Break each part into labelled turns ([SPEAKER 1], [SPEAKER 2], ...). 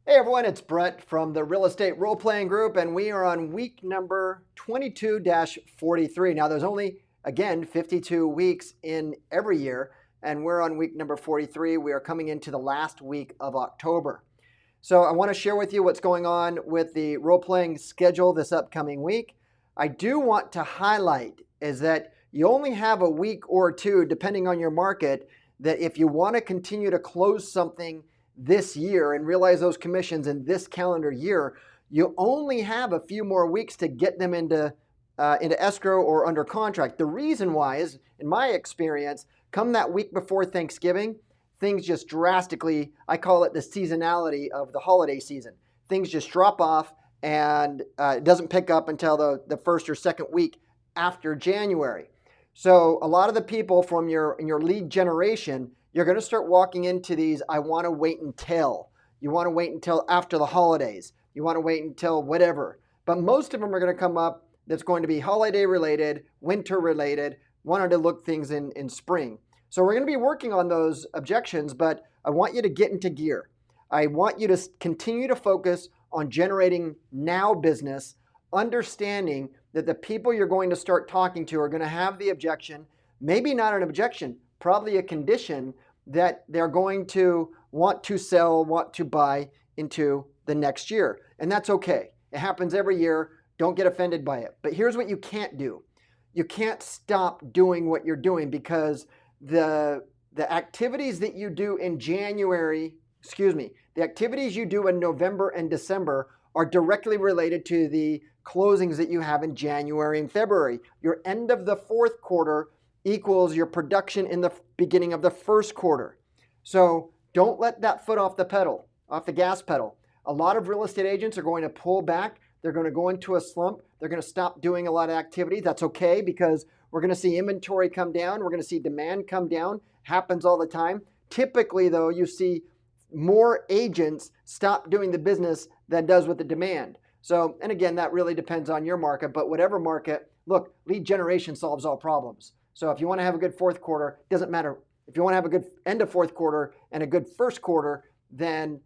[SPEAKER 1] Hey everyone, it's Brett from the Real Estate Role Playing Group, and we are on week number 22 43. Now, there's only, again, 52 weeks in every year, and we're on week number 43. We are coming into the last week of October. So, I want to share with you what's going on with the role playing schedule this upcoming week. I do want to highlight is that you only have a week or two, depending on your market, that if you want to continue to close something this year and realize those commissions in this calendar year, you only have a few more weeks to get them into escrow or under contract. The reason why is, in my experience, come that week before Thanksgiving, things just drastically, I call it the seasonality of the holiday season. Things just drop off and it doesn't pick up until the first or second week after January. So a lot of the people from your lead generation, you're going to start walking into these, I want to wait until. You want to wait until after the holidays. You want to wait until whatever. But most of them are going to come up that's going to be holiday related, winter related, wanted to look things in spring. So we're going to be working on those objections, but I want you to get into gear. I want you to continue to focus on generating now business, understanding that the people you're going to start talking to are going to have the objection, maybe not an objection, probably a condition that they're going to want to sell, want to buy into the next year. And that's okay. It happens every year. Don't get offended by it. But here's what you can't do. You can't stop doing what you're doing because the activities that you do in the activities you do in November and December are directly related to the closings that you have in January and February. Your end of the fourth quarter equals your production in the beginning of the first quarter. So don't let that foot off the gas pedal. A lot of real estate agents are going to pull back. They're going to go into a slump. They're going to stop doing a lot of activity. That's okay because we're going to see inventory come down. We're going to see demand come down. Happens all the time. Typically, though, you see more agents stop doing the business than does with the demand. So, and again, that really depends on your market, but whatever market, look, lead generation solves all problems. So if you want to have a good fourth quarter, it doesn't matter. If you want to have a good end of fourth quarter and a good first quarter, then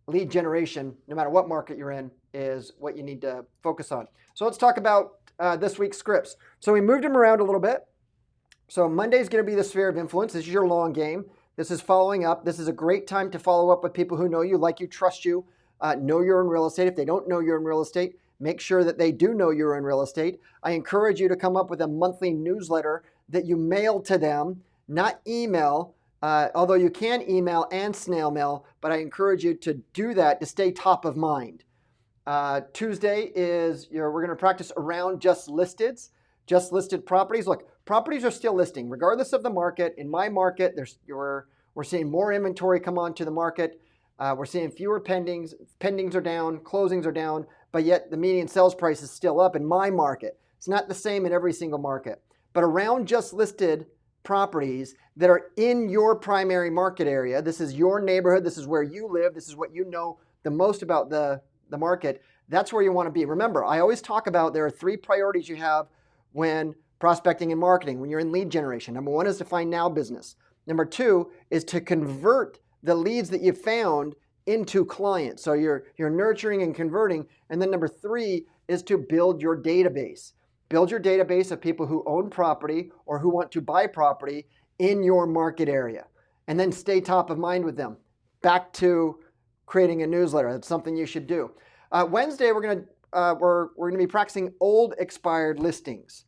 [SPEAKER 1] lead generation, no matter what market you're in, is what you need to focus on. So let's talk about this week's scripts. So we moved them around a little bit. So Monday's going to be the sphere of influence. This is your long game. This is following up. This is a great time to follow up with people who know you, like you, trust you, know you're in real estate. If they don't know you're in real estate, make sure that they do know you're in real estate. I encourage you to come up with a monthly newsletter that you mail to them, not email, although you can email and snail mail, but I encourage you to do that to stay top of mind. Tuesday is we're going to practice around just listed properties. Look, properties are still listing, regardless of the market. In my market, we're seeing more inventory come onto the market. We're seeing fewer pendings. Pendings are down, closings are down, but yet the median sales price is still up in my market. It's not the same in every single market. But around just listed properties that are in your primary market area, this is your neighborhood, this is where you live, this is what you know the most about the market, that's where you want to be. Remember, I always talk about there are three priorities you have when prospecting and marketing, when you're in lead generation. Number one is to find now business. Number two is to convert the leads that you found into clients. So you're nurturing and converting. And then number three is to build your database. Build your database of people who own property or who want to buy property in your market area. And then stay top of mind with them. Back to creating a newsletter. That's something you should do. Wednesday, we're going to be practicing old expired listings.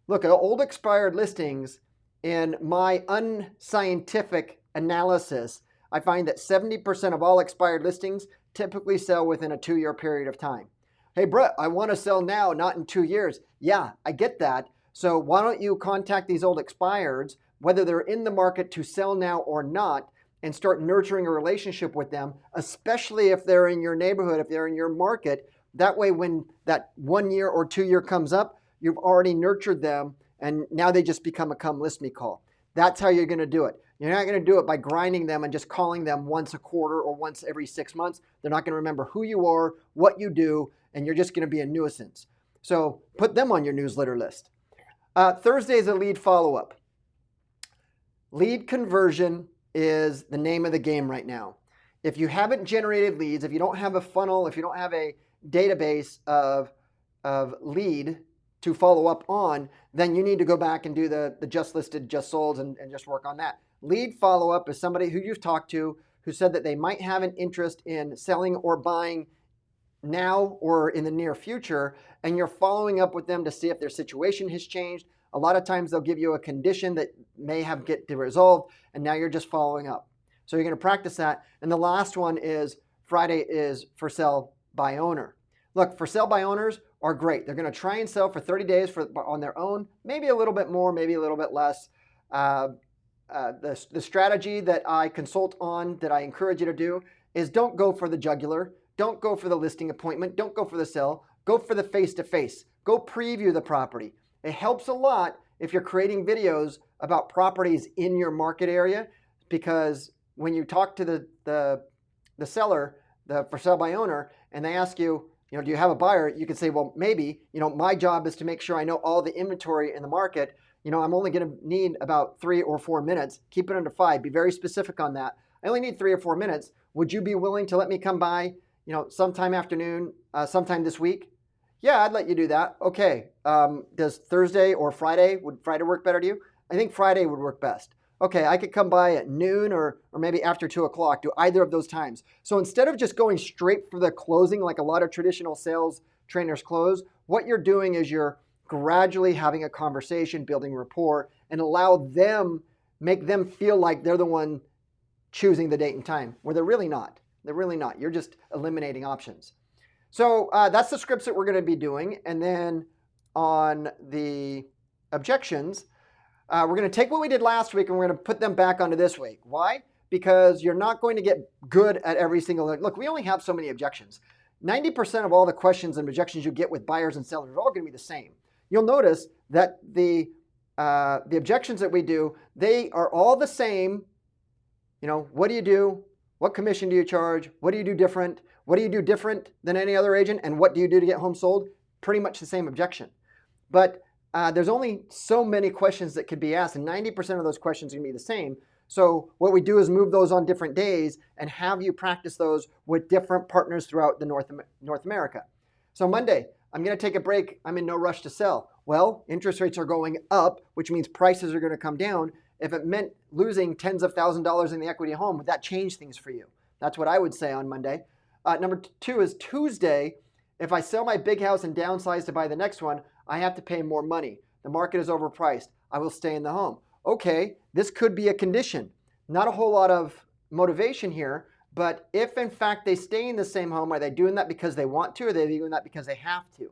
[SPEAKER 1] Look, old expired listings, in my unscientific analysis, I find that 70% of all expired listings typically sell within a 2-year period of time. Hey, Brett, I want to sell now, not in 2 years. Yeah, I get that. So why don't you contact these old expireds, whether they're in the market to sell now or not, and start nurturing a relationship with them, especially if they're in your neighborhood, if they're in your market. That way, when that 1 year or 2 year comes up, you've already nurtured them, and now they just become a come list me call. That's how you're going to do it. You're not going to do it by grinding them and just calling them once a quarter or once every 6 months. They're not going to remember who you are, what you do, and you're just going to be a nuisance. So put them on your newsletter list. Thursday is a lead follow-up. Lead conversion is the name of the game right now. if you haven't generated leads, if you don't have a funnel, if you don't have a database of lead to follow up on, then you need to go back and do the just listed, just sold, and just work on that. Lead follow-up is somebody who you've talked to who said that they might have an interest in selling or buying now or in the near future, and you're following up with them to see if their situation has changed. A lot of times they'll give you a condition that may have get resolved, and now you're just following up. So you're going to practice that. And the last one is Friday is for sale by owner. Look, for sale by owners are great. They're going to try and sell for 30 days on their own, maybe a little bit more, maybe a little bit less. The strategy that I consult on, that I encourage you to do, is don't go for the jugular. Don't go for the listing appointment. Don't go for the sell. Go for the face-to-face. Go preview the property. It helps a lot if you're creating videos about properties in your market area, because when you talk to the seller, the for sale by owner, and they ask you, do you have a buyer? You can say, well, maybe, my job is to make sure I know all the inventory in the market. I'm only going to need about 3 or 4 minutes. Keep it under 5. Be very specific on that. I only need 3 or 4 minutes. Would you be willing to let me come by, sometime afternoon, sometime this week? Yeah, I'd let you do that. Okay. Does Thursday or Friday, would Friday work better to you? I think Friday would work best. Okay, I could come by at noon or maybe after 2 o'clock. Do either of those times. So instead of just going straight for the closing like a lot of traditional sales trainers close, what you're doing is you're gradually having a conversation, building rapport, and make them feel like they're the one choosing the date and time, where they're really not. They're really not. You're just eliminating options. So that's the scripts that we're going to be doing. And then on the objections, we're going to take what we did last week and we're going to put them back onto this week. Why? Because you're not going to get good at every single look. We only have so many objections. 90% of all the questions and objections you get with buyers and sellers are all going to be the same. You'll notice that the objections that we do, they are all the same. What do you do? What commission do you charge? What do you do different? What do you do different than any other agent? And what do you do to get home sold? Pretty much the same objection. But there's only so many questions that could be asked, and 90% of those questions are going to be the same. So what we do is move those on different days and have you practice those with different partners throughout the North America. So Monday, I'm going to take a break. I'm in no rush to sell. Well, interest rates are going up, which means prices are going to come down. If it meant losing tens of thousands of dollars in the equity of home, would that change things for you? That's what I would say on Monday. Number 2 is Tuesday. If I sell my big house and downsize to buy the next one, I have to pay more money. The market is overpriced. I will stay in the home. Okay, this could be a condition. Not a whole lot of motivation here, but if in fact they stay in the same home, are they doing that because they want to, or are they doing that because they have to?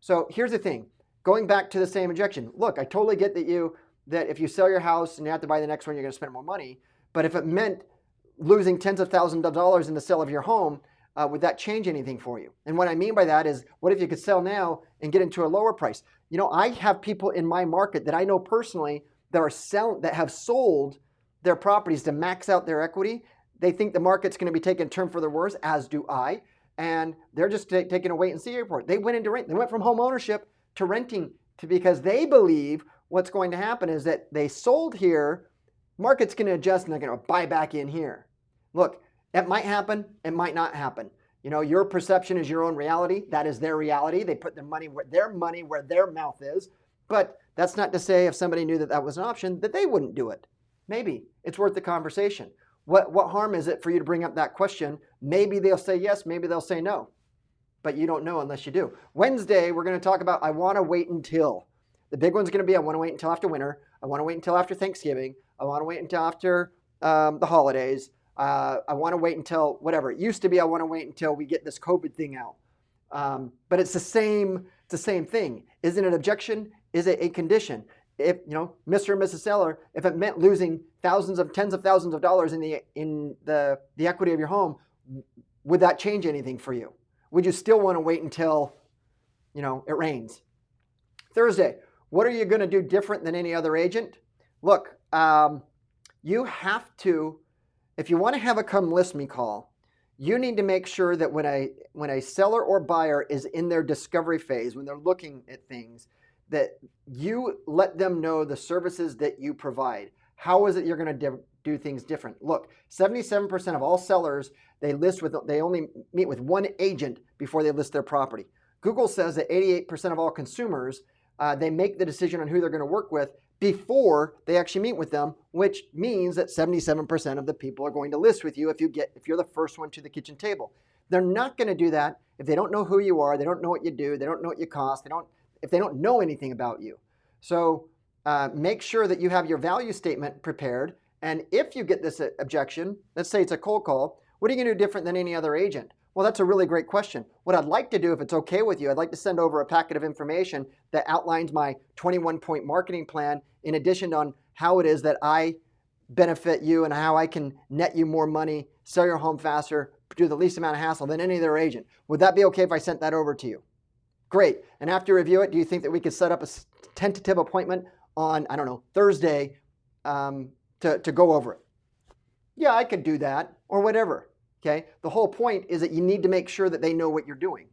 [SPEAKER 1] So here's the thing. Going back to the same objection. Look, I totally get that if you sell your house and you have to buy the next one, you're going to spend more money. But if it meant losing tens of thousands of dollars in the sale of your home, would that change anything for you? And what I mean by that is, what if you could sell now and get into a lower price? I have people in my market that I know personally that have sold their properties to max out their equity. They think the market's going to be taking a turn for the worse, as do I, and they're just taking a wait and see report. They went into rent. They went from home ownership to renting because they believe what's going to happen is that they sold here, market's going to adjust, and they're going to buy back in here. Look, it might happen. It might not happen. Your perception is your own reality. That is their reality. They put their money where their mouth is. But that's not to say if somebody knew that was an option, that they wouldn't do it. Maybe it's worth the conversation. What harm is it for you to bring up that question? Maybe they'll say yes, maybe they'll say no. But you don't know unless you do. Wednesday, we're going to talk about I want to wait until. The big one's going to be I want to wait until after winter. I want to wait until after Thanksgiving. I want to wait until after the holidays. I want to wait until whatever. It used to be I want to wait until we get this COVID thing out. But it's the same thing. Is it an objection? Is it a condition? If Mr. and Mrs. Seller, if it meant losing tens of thousands of dollars in the equity of your home, would that change anything for you? Would you still want to wait until it rains? Thursday, what are you going to do different than any other agent? Look, you have to, if you want to have a come list me call, you need to make sure that when a seller or buyer is in their discovery phase, when they're looking at things, that you let them know the services that you provide. How is it you're going to do things different. Look, 77% of all sellers, they only meet with one agent before they list their property. Google says that 88% of all consumers, they make the decision on who they're going to work with before they actually meet with them, which means that 77% of the people are going to list with you if you're the first one to the kitchen table. They're not going to do that if they don't know who you are, they don't know what you do, they don't know what you cost, if they don't know anything about you. So make sure that you have your value statement prepared. And if you get this objection, let's say it's a cold call, what are you going to do different than any other agent? Well, that's a really great question. What I'd like to do, if it's okay with you, I'd like to send over a packet of information that outlines my 21-point marketing plan, in addition on how it is that I benefit you and how I can net you more money, sell your home faster, do the least amount of hassle than any other agent. Would that be okay if I sent that over to you? Great. And after you review it, do you think that we could set up a tentative appointment on, I don't know, Thursday to go over it? Yeah, I could do that, or whatever. Okay. The whole point is that you need to make sure that they know what you're doing.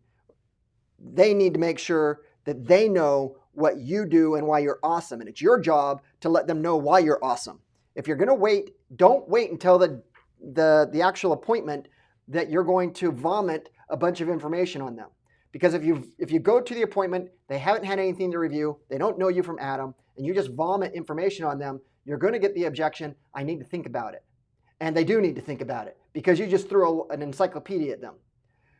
[SPEAKER 1] They need to make sure that they know what you do and why you're awesome. And it's your job to let them know why you're awesome. If you're going to wait, don't wait until the actual appointment that you're going to vomit a bunch of information on them. Because if you go to the appointment, they haven't had anything to review, they don't know you from Adam, and you just vomit information on them, you're going to get the objection, I need to think about it. And they do need to think about it because you just threw an encyclopedia at them.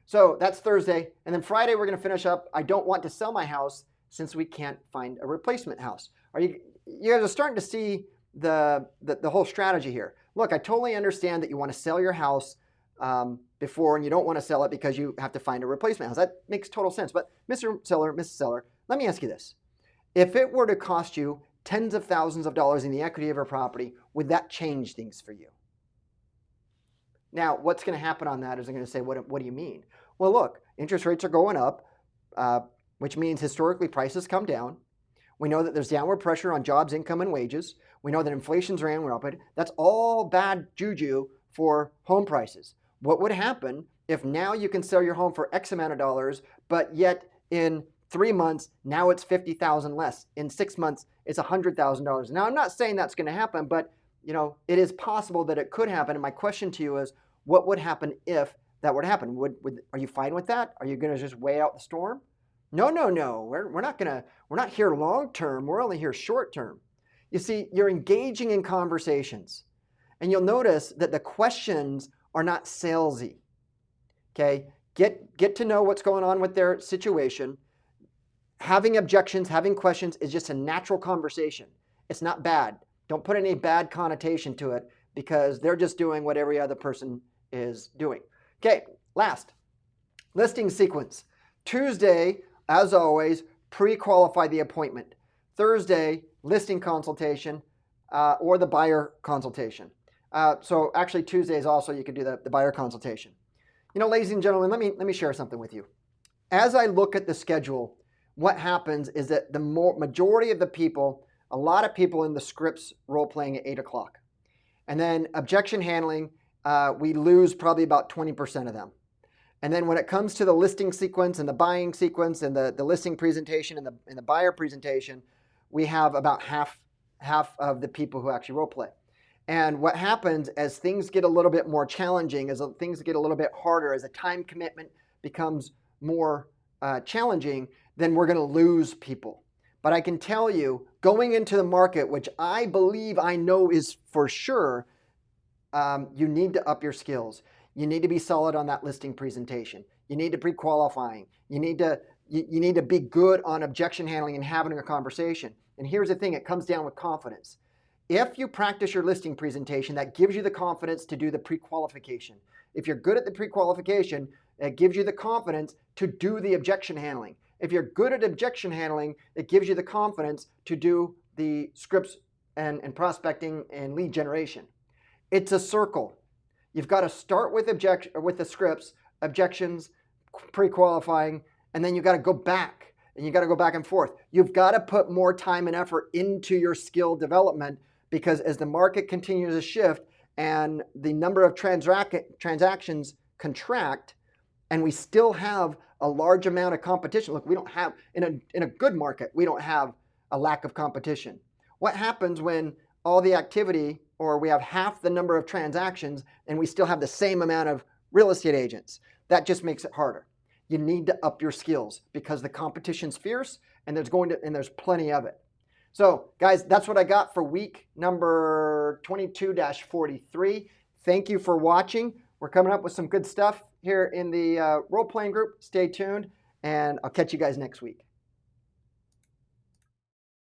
[SPEAKER 1] So that's Thursday. And then Friday, we're going to finish up. I don't want to sell my house since we can't find a replacement house. You guys are starting to see the whole strategy here. Look, I totally understand that you want to sell your house before, and you don't want to sell it because you have to find a replacement house. That makes total sense. But Mr. Seller, Mrs. Seller, let me ask you this. If it were to cost you tens of thousands of dollars in the equity of your property, would that change things for you? Now, what's going to happen on that is they're going to say, what do you mean? Well, look, interest rates are going up, which means historically prices come down. We know that there's downward pressure on jobs, income, and wages. We know that inflation's ran rapid. That's all bad juju for home prices. What would happen if now you can sell your home for X amount of dollars, but yet in 3 months, now it's $50,000 less. In 6 months, it's $100,000. Now, I'm not saying that's going to happen, but it is possible that it could happen. And my question to you is, what would happen if that were to happen? Are you fine with that? Are you going to just wait out the storm? No. We're not here long term. We're only here short term. You see, you're engaging in conversations, and you'll notice that the questions are not salesy. Okay, get to know what's going on with their situation. Having objections, having questions is just a natural conversation. It's not bad. Don't put any bad connotation to it because they're just doing what every other person is doing. Okay, last, listing sequence. Tuesday, as always, pre-qualify the appointment. Thursday, listing consultation or the buyer consultation. So actually Tuesdays also you could do the buyer consultation. Ladies and gentlemen, let me share something with you. As I look at the schedule, what happens is that the majority of the people, a lot of people in the scripts role playing at 8 o'clock. And then objection handling, we lose probably about 20% of them. And then when it comes to the listing sequence and the buying sequence and the listing presentation and the buyer presentation, we have about half of the people who actually role play. And what happens as things get a little bit more challenging, as things get a little bit harder, as the time commitment becomes more challenging, then we're going to lose people. But I can tell you, going into the market, which I believe I know is for sure, you need to up your skills. You need to be solid on that listing presentation. You need to pre-qualifying. You need to be good on objection handling and having a conversation. And here's the thing, it comes down with confidence. If you practice your listing presentation, that gives you the confidence to do the pre-qualification. If you're good at the pre-qualification, it gives you the confidence to do the objection handling. If you're good at objection handling, it gives you the confidence to do the scripts and prospecting and lead generation. It's a circle. You've got to start with the scripts, objections, pre-qualifying, and then you've got to go back, and you've got to go back and forth. You've got to put more time and effort into your skill development, because as the market continues to shift and the number of transactions contract, and we still have a large amount of competition. Look, we don't have, in a good market, we don't have a lack of competition. What happens when all the activity, or we have half the number of transactions, and we still have the same amount of real estate agents. That just makes it harder. You need to up your skills because the competition's fierce, and there's plenty of it. So, guys, that's what I got for week number 22-43. Thank you for watching. We're coming up with some good stuff here in the role-playing group. Stay tuned, and I'll catch you guys next week.